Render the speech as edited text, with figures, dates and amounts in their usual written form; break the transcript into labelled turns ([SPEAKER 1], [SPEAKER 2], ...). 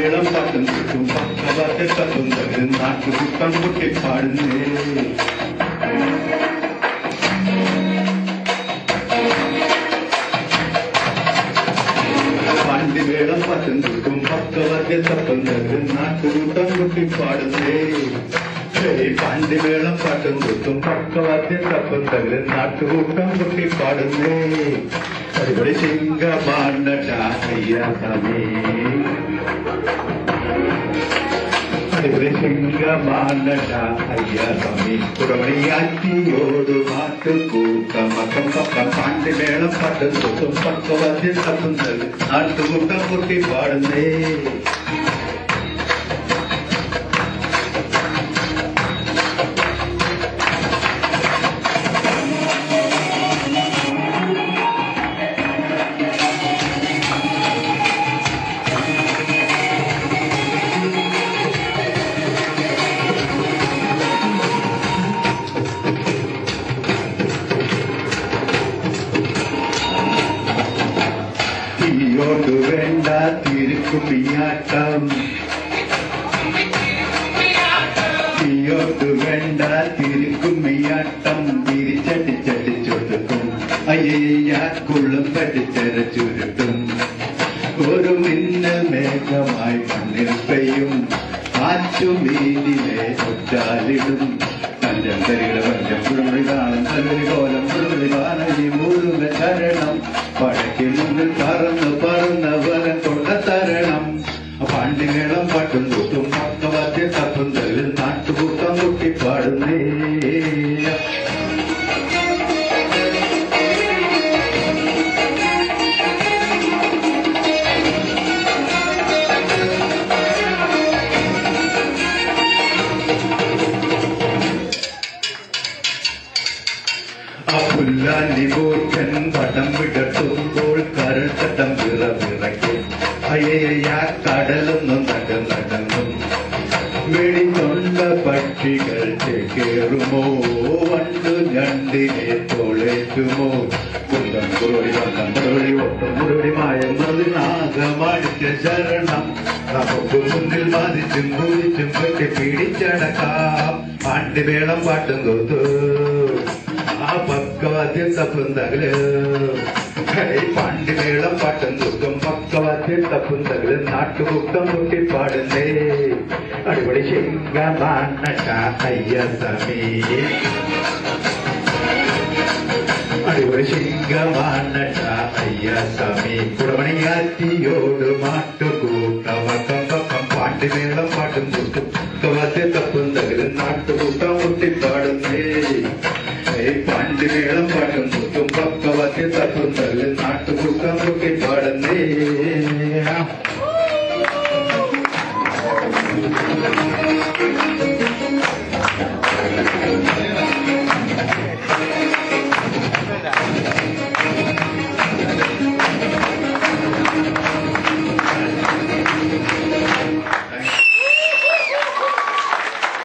[SPEAKER 1] പാണ്ടിമേളം പാട്ടും ചുറ്റും പക്കവാത്തെ തപ്പും തകരും നാട്ടുകുട്ടം കുട്ടി പാടുന്നേ. പാണ്ടിമേളം പാട്ടും ചുറ്റും പക്കവാത്തെ തപ്പും തകരും നാട്ടുകൂട്ടം കുട്ടി പാടുന്നേ. പാണ്ടിമേളം പാട്ടും ചുറ്റും പക്കവാത്തെ തപ്പും തകരും നാട്ടുകൂട്ടം കുട്ടി പാടുന്നേ. അടിപൊളി സിംഗമാണടായ്യാമേ, അടിപൊളി സിംഗമാണടായ്യാമേ. കുടമണിയാറ്റിയോട് നാട്ടുകൂട്ടം മക്കം പക്കം പാണ്ടിമേളം പാട്ടും ചുറ്റും പക്കവാത്തെ തപ്പും തകരും നാട്ടുകൂട്ടം കുട്ടി പാടുന്നേ. തീയോട് വേണ്ട തിരുക്കുമ്പിയാട്ടം, തീയോട് വേണ്ട തിരുക്കുമ്പിയാട്ടം. തിരിച്ചടിച്ചടിച്ചൊടുക്കും അയ്യ കുള്ളും പഠിച്ചര ചുരുട്ടും. ഒരു മിന്നൽ മേഘമായി മണ്ണിൽ പെയ്യും, കാറ്റുമീനിലെ ഒറ്റാലിടും. പഞ്ചന്തരിയുടെ പഞ്ചം പുഴുമൊഴി കാണും നല്ലൊരു കോലം പുഴുമൊഴി കാണി മുഴുവൻ ശരണം. പടയ്ക്ക് മുന്നിൽ പറന്ന് പറന്ന് വരം കൊണ്ട തരണം. പാണ്ടിമേളം പാട്ടും കൂട്ടും പക്കവാത്തെ തപ്പും തല്ലും നാട്ടുകൂട്ടം കുട്ടി പാടുന്നേ. പുല്ലാലി പോറ്റൻ പടം വിടർത്തുമ്പോൾ കരട്ടം വിറവിറക്കും. അയ്യ കടലൊന്നും നടന്നും വെടികൊണ്ട പക്ഷികൾ ചേക്കേറുമോ, വണ്ടു ഞണ്ടിനെ തോളേറ്റുമോ. കുന്തം കുറുവടി വന്തം മുറുവടി ഒട്ടും മുറുവടി മായം നാഗമടിച്ച ശരണം. നമുക്ക് മുന്നിൽ ബാധിച്ചും പൂരിച്ചും കെട്ടി പിടിച്ചടക്കാം. പാണ്ടിമേളം പാട്ടും കൂത്തു ആ പക്കവാദ്യം തപ്പും തകല്. പാണ്ടിമേളം പാട്ടും കൂത്തും പക്കവാദ്യം തപ്പും തകല് നാട്ടുകൂട്ടം കുട്ടി പാടുന്നേ. അടിപൊളി സിംഗമാണടായ്യാമേ, അടിപൊളി സിംഗമാണടായ്യാമേ. കുടമണിയാറ്റിയോട് നാട്ടുകൂട്ടം മക്കം പക്കം പാണ്ടിമേളം പാട്ടും കൂത്തും പക്കവാദ്യം തപ്പും തകല് നാട്ടുകൂട്ടം കുട്ടി പാടുന്നേ. പാണ്ടിമേളം പാട്ടും കൂട്ടും പക്കവാത്തെ തപ്പും തല്ല് നാട്ടുകൂട്ടം കുട്ടി പാടുന്നേ.